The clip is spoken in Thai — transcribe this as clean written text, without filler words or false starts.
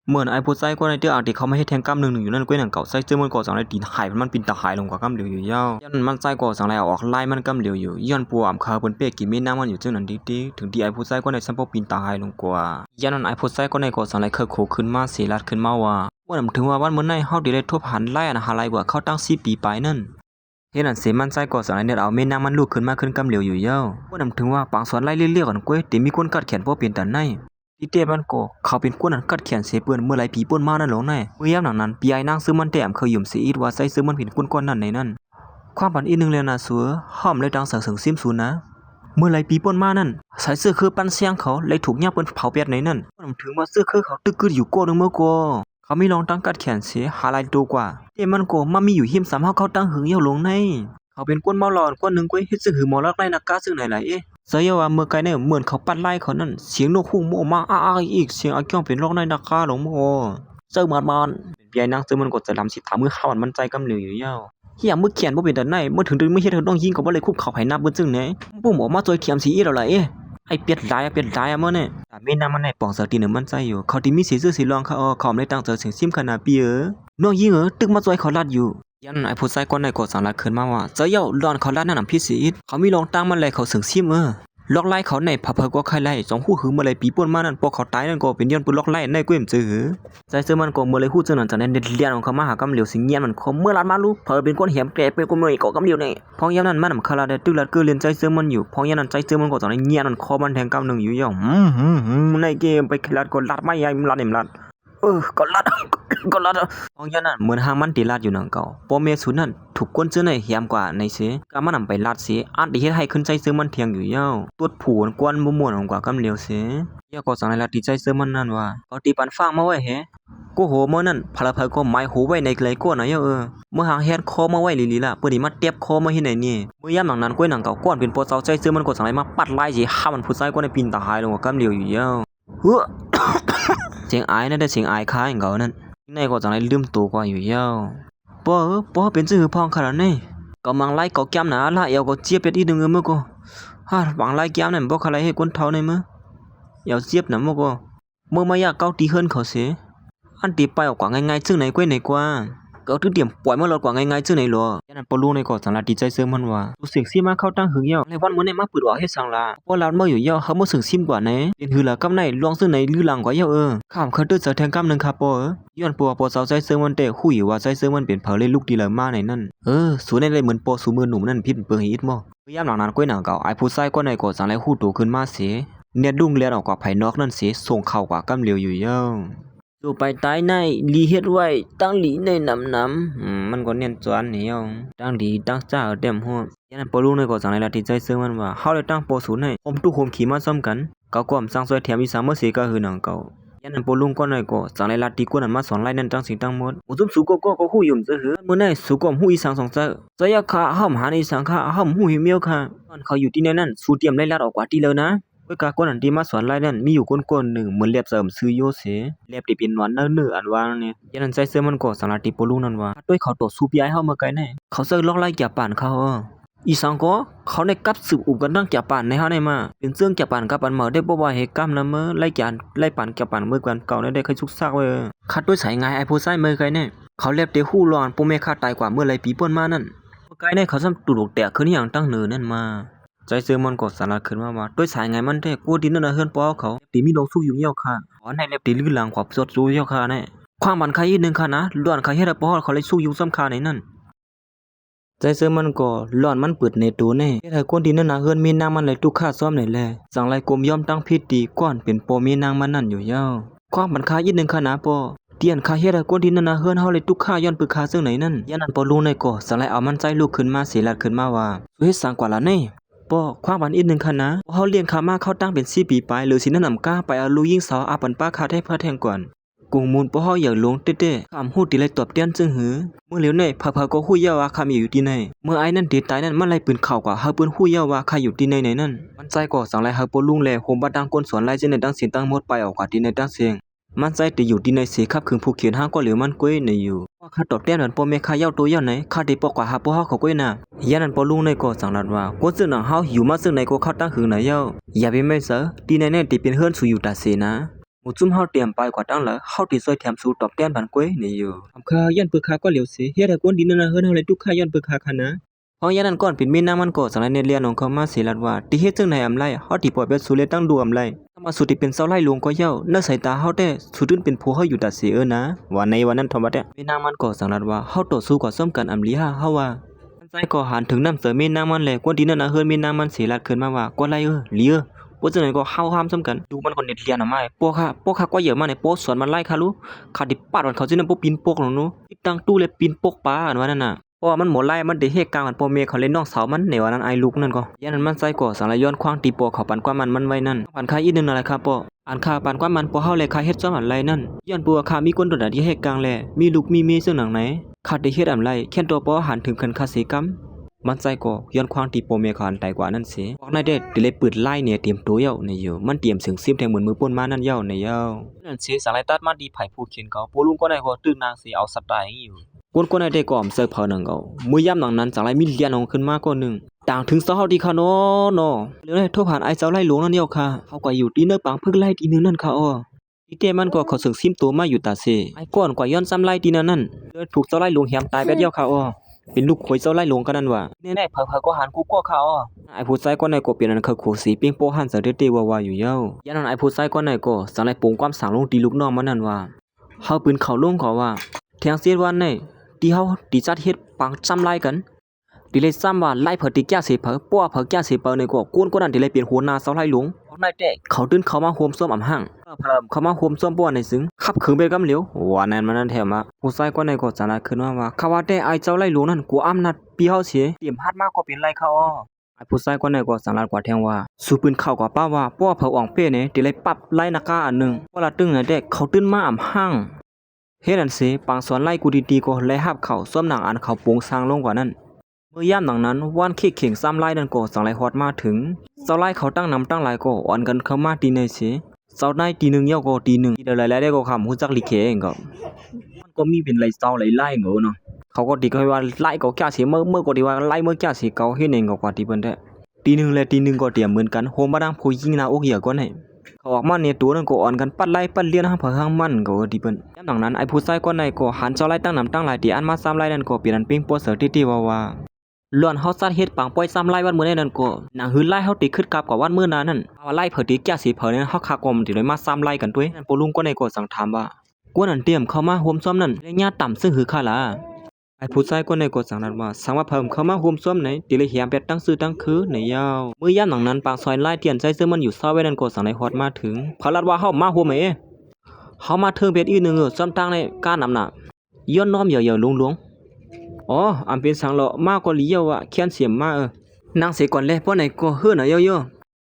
เหมือนไอ้ผู้ใส่ก็ในเตื้ออ่างที่เขาไม่ให้แทงกำหนึ่งอยู่นั่นก็หนังเก่าใส่เจอมันก่อสังไรตีนหายมันปินตาหายลงกว่ากำเหลียวอยู่ยาวยันมันใส่ก่อสังไรออกไล่มันกำเหลียวอยู่ย้อนปัวอ่ำคาบนเป๊กกินไม่น้ำมันอยู่เจ้านั้นดีๆถึงที่ไอ้ผู้ใส่ก็ในซัมปปินตาหายลงกว่ายันนั้นไอ้ผู้ใส่ก็ในก่อสังไรเคยโขขึ้นมาเสียลัดขึ้นมาว่านำถึงว่าวันเมื่อไหร่เฮาได้ทบหันไล่อันหาไล่กว่าเขาตั้ง4 ปีไปนั่นเฮ็ดอันเสมันใส่ก่อสังไรเนี่ยเอาแม่นางมันลุกขึ้นมาขึ้นกำเหลียวอยู่ยาวว่านำถึงว่าปางสอนไล่เลี้ยๆกันก้อยแต่มีคนกัดแขนบ่เป็นตาในที่เต้มันก็เขาเป็นคนนั้นกัดแขนเสเปิ้นเมื่อไรผีป่นมานั่นหลงแน่เมื่อยามนั้นปีไอ้นางซื้อมันแต้มเคยยุ่มสิอีดว่าใส่ซื้อมันเป็นคนก้อนนั้นในนั้นความปันอีนึงแล้วนะสัวห้อมเลยดังสังซิมสูนะเมื่อไรปีป่นมานั่นใส่เสื้อคือปั้นเสียงเขาเลยถูกยับเปิ้นเผาเปียดในนั้นถึงว่าเสื้อคือเขาตึกกึดอยู่ก้นึงเมื่อก่อเขาไม่ลองตั้งกัดแขนเสียหาลายตัวกว่าเต้มันก็มามีอยู่หิมสามเฮาเขาตั้งหึงเหี่ยวลงในเขาเป็นก้นเมาหลอนก้นนึงก้อยเฮ็ดซึ่งหือหมอลักไล่นักกาซึ่งไหนล่ะเอ๊ะเสียว่าเมื่อไกลเนี่ยเหมือนเขาปัดไล่เขานั่นเสียงนกฮูกโมมาอ้าอีกเสียงอาจ้องเป็นร้องในนักกาหลงโมเจอมันเป็นพี่ไอ้นางเจอมันก็จะลำสิถามมือข้าวมันใจกำเหลวอยู่ยาวเฮียมือเขียนบ่เป็นแต่ไหนเมื่อถึงดึงไม่เฮ็ดเธอต้องยิงก็บ่เลยคุบเขาให้นับเบิ่นซึ่งไหนปุ่มออกมาจอยเขียมสีอีแล้วล่ะเอ๊ะไอ้เป็ดหลายเมื่อเนี่ยแต่แม่นางมันในป่องสติเนี่ยมันใจอยู่เขาที่มีสีซื่อสีรองเขาเขาไม่ตั้งเจอเสียงซิมขนาดปีน้องยิงตึกมาจอยเขาลัดอยู่ยันไอ้ผู้ใส่ก้อนในกดสั่งลัดขึ้นมาว่าเจ้าเย่าดอนเขาลัดนั่นน่ะพี่สีเขามีลองตั้งมันเลยเขาเสียงซิมล็อกไล่เขาในพะเพอก็ใครไล่สองคู่หือเมื่อไรปีป่นมานั่นพวกเขาตายนั่นก็เป็นย้อนปืนล็อกไล่ในกุ้ยมจื้อใจเสื้อมันก็เมื่อไรคู่เจอนั่นจากนั้นเด็ดเลี้ยนของเขามาหากำเหลียวสิงเงียนมันเขาเมื่อรัดมาลูเผอเป็นก้นแหมแกเป็นก้นเมื่อยก็กำเหลียวในพองยามนั้นมันนำคาราได้ตึกลัดเกลือเลียนใจเสื้อมันอยู่พองยามนั้นใจเสื้อมันก็จากนั้นเงียนมันคอมันแทงกำหนึ่งอยู่ย่อในเกมไปขลัดก็ลัดไม่ใหญ่ลัดเอ็มลัดก็ลัดพองยามนั้นเหมือนหางมันตีลัดอยู่นั่งเก่าปอเมสุนั่นถูกก้นเสื้อในเหี่ยมกว่าในเสียก็มันนำไปลัดเสียอัดได้เฮ็ดให้ขึ้นใจเสื้อมันเทียงอยู่ย่อตัวผูนกวนบ่ม่วนกว่ากำเหลียวเสียย่อก็สั่งให้ลัดที่ใจเสื้อมันนั่นว่าเขาตีปันฟางมาไว้แฮกูโหเมื่อนั้นพลาเพก็ไม้หูไว้ในไกลก้นนะเมื่อหางแฮดคอมาไว้ลีล่ะเปิ้นนี่มาเตียบคอมาเฮ็ดไหนนี่เมื่อยามหนังนั้นก้อยหนังเก่าก้อนเป็นปอเซาใจเสื้อมันก็สั่งให้มาปัดไล่สิห้ามันผู้ชายก็ในปีนตาหายลงกว่ากำเหลียวอยู่ย่อเสียงอายนั่นได้เสียงอายค้าอย่างเก่านั่นในก็สั่งให้ลืมตัวกว่าอยู่ย่อป้อเป็นซื่อพองขนาดนี้ก็มังไล่ก็แก้มหนาละเอวก็เจี๊ยบเป็ดอีนึงมื้อก็บังไล่แก้มนั่นบ่คาไรให้คนเฒ่าในมื้อเอวเจี๊ยบน่ะมื้อก็มื้อมายาเก้าตีเฮิรนเขาเสอันตีไปออกกว่าง่ายๆซึ่งไหนกว่าไหนกว่าก็ถึงเตรียมปล่อยมาลดกว่าง่ายๆซึ่งไหนหรอยันนั้นบ่รู้ในก็สังลาดีใจเสื่อมันว่ารู้สึกสิมาเข้าตั้งหึงเหี่ยวในวันมื้อนี้มาปืดออกให้สังลาเพราะลานมื้ออยู่เหี่ยวเฮาบ่สึงซิมกว่าไหนเป็นหือละกำไหนลวงซึ่งไหนลือหลังกว่าเหี่ยวข้ามเคยตื้อเสแทงกำนึงครับย้อนปัวปอสาวใจเสื่อมันแต่คู่อยู่ว่าใจเสื่อมันเป็นเผาเลยลูกดีละมาในนั้นสูในเลยเหมือนปอสูมือหนุ่มนั่นพิษเปิงอีดบ่ยามหลังนั้นก้อยหนังเก่าไอ้ผู้ชายก็ในก็สังไลฮู้โตขึ้นมาเสียเนี่ยดุ้งเลียนออกกว่าภายนอกนั่นเสียส่งเข้ากว่ากำเหลียวอยู่เหี่ยวสู่ไปตายในลีเฮ็ดไว้ตั้งหลีในน้ำมันก็เนียนจวนเหนียวตั้งหลีตั้งจ้าเต็มหัวยันนั้นปอลุงในก็สั่งในละที่ใจเสื่อมันว่าเฮาได้ตั้งปอศูนย์ให้ผมทุกโฮมขี่มาซ้ำกันก็ความสร้างซอยแถมอีสามเมื่อสีก็คือหนังเก่ายันนั้นปอลุงก็ในก็สั่งในละที่กวนนั้นมาสอนไล่นั่นตั้งสิ่งตั้งหมดอุซุมสู่ก็ฮู้ยุ่มซะหือมื้อนั้นสู่ก็ฮู้อีสังสองซะจะยะค่ะห้อมหาในสังค่ะห้อมฮู้หิเมียวค่ะเขาอยู่ที่นั่นสู่เตรียมไล่ลัดออกกว่าที่แล้วนะเมื่อกากวนอันที่มาสอนไล่นั่นมีอยู่ก้นหนึ่งเหมือนเล็บเสริมซื้อโยเสเล็บที่เป็นหวานเนื้ออันว่าเนี่ยยันนั้นใจเสื้อมันก็สารติโปลุนั่นว่าด้วยเขาตัวสูบย้ายเฮาเมื่อไกลแน่เขาเสื้อลอกไล่แก่ป่านเขาอีสังก็เขาในกับสืบอุบกันตั้งแก่ป่านในเฮาในมาเป็นเสื่องแก่ป่านกับอันเหมาได้บ่ว่าเหตุกรรมนำเมื่อไล่แก่ไล่ป่านแก่ป่านเมื่อกันเก่าได้เคยสุกซากไว้คัดด้วยสายงายไอ้ผู้ใส่เมื่อไกลแน่เขาเล็บเตฮู้ร้อนปูแม่คาตายกว่าเมื่อไรปีป่นมานั่นเมื่อไกลแน่เขาซ้ำตุลกแตกขึ้นอย่างตั้งเนือนั่นมาใจเสื่อมันก็สารขึ้นมาว่าด้วยสายไงมันแท้กูดินนั่นน่ะเฮือนปอเขาตีมีลงสู้อยู่เหี่ยวค่ะอ๋อในเล็บตีลือหลังกว่าสดสู้เหี่ยวค่ะแน่ความบันใครอีกนึงค่ะนะล้วนใครเฮ็ดปอเขาเลยสู้อยู่ซ้ำคาในนั่นใจเสื่อมันก็ล้อนมันเปิดในตัวแน่เฮ็ดให้คนที่นั่นน่ะเฮือนมีนางมันเลยตุกค่าซ้อมไหนแลสังไลกลมย่อมตั้งพิธีก่อนเป็นปอมีนางมันนั่นอยู่ยาวความบันใครอีกนึงค่ะนะปอเตียนคาเฮ็ดให้คนที่นั่นน่ะเฮือนเฮาเลยตุกค่าย้อนปึกค่าซึ่งไหนนั่นยันนั้นปอรู้ในก็สังไลเอามันใจลุกขึ้นมาสิลัดขึ้นมาว่าเฮ็ดสังกว่าละแน่ป้อความบันอีกนึงค่ะนะเฮาเลี้ยงขามาเข้าตั้งเป็น4 ปีไปหรือสินั่นนำก้าไปเอาลูกยิงสาวอาปันป้าคาให้พระแทงก่อนกุงมูลป้อเฮาอย่าลงเต้ๆคำฮู้ติเลยตอบเตียนจึงหือเมื่อเหลียวในพะก็ฮู้ยาว่าคามีอยู่ที่ไหนเมื่อไอ้นั่นติตายนั่นมันไล่ปืนเข้ากว่าเฮาปืนฮู้ยาว่าคาอยู่ที่ไหนนั่นมันใจก็สังไลเฮาปลุงแลโฮมบ่ดังก้นสอนไล่จึงในดังเสียงตั้งหมดไปออกกว่าที่ในดังเสียงมันใจติอยู่ที่ในเสียครับคือผู้เขียนห้างก็เหลียวมันก้อยในอยู่ว่าข้าตอบแต้มนั้นป้อแม่ข้าเย้าตัวเย้าไหนข้าได้ปอกกว่าหาป้อเฮาเขาก้อยน่ะยานั้นป้อลุงในก็สั่งรัดว่าก้นซึ่งหนังเฮาหิวมาซึ่งในก็เข้าตั้งหึงไหนเย้าอย่าไปไม่เสอตีในติเป็นเฮือนสู่อยู่ตาเสนะ หมู่จุ่มเฮาเตรียมไปกว่าตั้งละเฮาติซอยแถมสู่ตอบแทนบันก้วยนี่อยู่อำคายันปึกคาก็เหลียวสิเฮ็ดให้คนดินนั่นน่ะเฮิรนเฮาเลยทุกค่ายันปึกคาคันนะเพราะยันนั้นก่อนเป็นมีน้ามันก็สังไรเนเรียนของเขามาสิลัดว่าติเฮ็ดจังไดอำไลเฮาติปล่อยเบ็ดสู่เลยตั้งดูอำไลถ้ามาสุดที่เป็นเสาไล่หลวงก็เย้าเนื้อสายตาเฮาแต่สุดตื่นเป็นผู้เฮาอยู่ตัดเสียนะว่าในวันนั้นทอมบัดมีน้ามันก็สังลัดว่าเฮาต่อสู้กับซ้อมกันอำลีฮาว่าใจก็หันถึงน้ำเสือมีน้ามันแลกวนดินนั่นน่ะเฮิรนมีน้ามันสิลัดขึ้นมาว่ากวนไรเหลียว่าจังได๋ก็ห้าวๆซ้ำกันดูมันก็เน็ตเรียนน่ะมาพวกข้าก็เยอะมาในโปสวนมันไล่ข้ารู้ข้าดิปาดมันเขาสินำบ่ปีนปกหรอกหนูติดตั้งตู้เลยปีนปกปาอันว่านั่นน่ะเพราะว่ามันหมดไล่มันได้เฮกลางมันพ่อแม่เขาเล่นน้องสาวมันในวันนั้นไอ้ลูกนั่นก็ยันนั้นมันใส่ก่อสังระย้อนควางตีปอเขาปันกว่ามันไว้นั่นปันค่าอีกนึงนั่นแหละครับปออันค่าปันกว่ามันปอเฮาเลยค่าเฮ็ดซ้อมอันไรนั่นย้อนปัวค่ามีคนโดดที่เฮกลางแลมีลูกมีเมียซึ่งหนังไหนข้าได้เฮ็ดอันไรแค่นตัวปอหันถึงคันคาสิกรรมมันใจก็ย้อนควางตีโปเมคานไตกว่านั่นสิออกในเด็ดดิเลยปืดไล่เนี่ยเตรียมตัวเย้าในอยู่มันเตรียมสึงซิมแทงเหมือนมือป่นมานั่นเย้าในเย้านั่นสิสังไรตัดมาดีไผ่ผู้เขียนเขาปูลุงก็ได้ก็ตึกนางสิเอาสไตล์อยู่คนได้ก็อมเสิร์ฟเผาหนังเขามือย่ำหนังนั้นสังไรมีเลียนออกขึ้นมาก็นึงต่างถึงเสาเฮาดีค่ะเนาะเลยโทรผ่านไอ้เจ้าไล่หลวงนั่นเย้าค่ะเขาก็อยู่ที่เนื้อปังพึกไล่ทีนึงนั่นค่ะอ้ออีเตมันก็เขาสึงซิมตัวมาอยู่ตาเสไอ้ก้อนกว่าย้อนซ้ำไล่ทีนั่นเลยถูกเจ้าไล่หลวงแหมตายแป๊ดเย้าค่ะอ้อเป็นลูกขวยเจ้าไล่หลวงกันนั่นว่าแน่ๆเผาก็หันกูก็เขาไอ้ผู้ชายคนไหนก็เปลี่ยนอันคือขู่สีปิ้งโปหันเสด็จว่าอยู่เย้ายันนั้นไอ้ผู้ชายคนไหนก็สังไล่ปงความสั่งลงตีลูกน้องมันนั่นว่าเฮาปืนเข้าลงก็ว่าแทงเสียวันนี่ที่เฮาตีจัดเฮ็ดปังจำไล่กันดิเลยซ้ำว่าไล่เผอติแก่สิเผอปัวเผอแก่สิเปอนี่ก็กวนนั้นดิเลยเปลี่ยนหัวหน้าเสาไล่หลวงนายแต่เขาตื่นเข้ามาโฮมซ้อมอำห้างพลัมเข้ามาโฮมซ้อมบ่ในซึ้งขับขืนไปกำเหลียวว่านั่นมันนั่นแถมผู้ชายคนไหนก็สาระขึ้นว่าเขาว่าแต่ไอ้เจ้าไล่หลวงนั่นกูอำนาจปีเฮาเสียเตรียมฮัดมาก็เป็นไรเขาไอ้ผู้ชายคนไหนก็สังลาดกว่าแทงว่าสู้ปืนเข้ากว่าป้าว่าป้อเผาอ่องเป้เนี่ยดิเลยปรับไล่นากาอันนึงว่าละตึงแต่เขาตื่นมาอำห้างเฮ็ดอันเสปางสอนไล่กูดีๆก็ไล่ฮับเขาซ้อมหนังอันเขาปงสร้างลงกว่านั้นเมื่อย่ำหนังนั้นว่านขี้เข่งซ้ำไล่นั่นก็สังไล่ฮอดมาถึงเจ้าไล่เขาตั้งนำตั้งหลายก็อ่อนกันเข้ามาตีในเสเจ้าได้ตีหนึ่งเย้าก็ตีหนึ่งที่เดลายได้ก็คำฮู้จักลิเขเองก็มันก็มีเป็นไรเจ้าไรไล่เงาเนาะเขาก็ดีก็ว่าไล่ก็แก่เสียเมื่อก็ดีว่าไล่เมื่อแก่เสียเก่าเฮ็ดเองก็กว่าที่เพิ่นแท้ตีหนึ่งและตีหนึ่งก็เตรียมเหมือนกันโฮมมาดังผู้ยิงหน้าอกเหี้ยก่อนให้เขาออกมาเนี่ยตัวนั้นก็อ่อนกันปัดไล่ปัดเลียนหางเผาหางมันก็ที่เพิ่นยามหนังนั้นไอ้ผู้ชายคนไหนก็หันเจ้าไล่ตั้งนำตั้งหลายที่อันมาซ้ำไล่นั่นก็เปลี่ยนอันปิ้งปัวเสือติว่าล้วนเฮาซัดเฮ็ดปังป้อยซ้ำไล่วันมื้อนั้นก็หนังหืนไล่เฮาติขึ้นกับกว่าวันมื้อนั้นว่าไล่เผอติแก่สิเผอนั้นเฮาคักกมติเลยมาซ้ำไล่กันด้วยนั่นปลุงก็ในก็สั่งถามว่ากวนอันเตรียมเข้ามาร่วมซ้อมนั่นระยะต่ำซึ่งหือค่าล่ะไอ้ผู้ชายก็ในก็สั่งนั้นว่าสั่งว่าเพิ่มเข้ามาร่วมซ้อมไหนติเลยเหียมเป็ดตั้งชื่อตั้งคือในยาวมื้อยามหนังนั้นปางซอยไล่เตียนใจซึ่งมันอยู่ซ้อไว้นั่นก็สั่งในฮอดมาถึงเขาลัดว่าเฮามาร่วมเฮามาเทิงเป็ดอีกนึงซ้อมตั้งในการนำน่ะย้อนน้อมเหย่อๆลุงอ๋ออำเป็นสังเลาะมากกว่าลีเยาว่ะเขียนเสียมมา นางเสก่อนเลยเพราะไหนก็เฮือน่ะเยอะ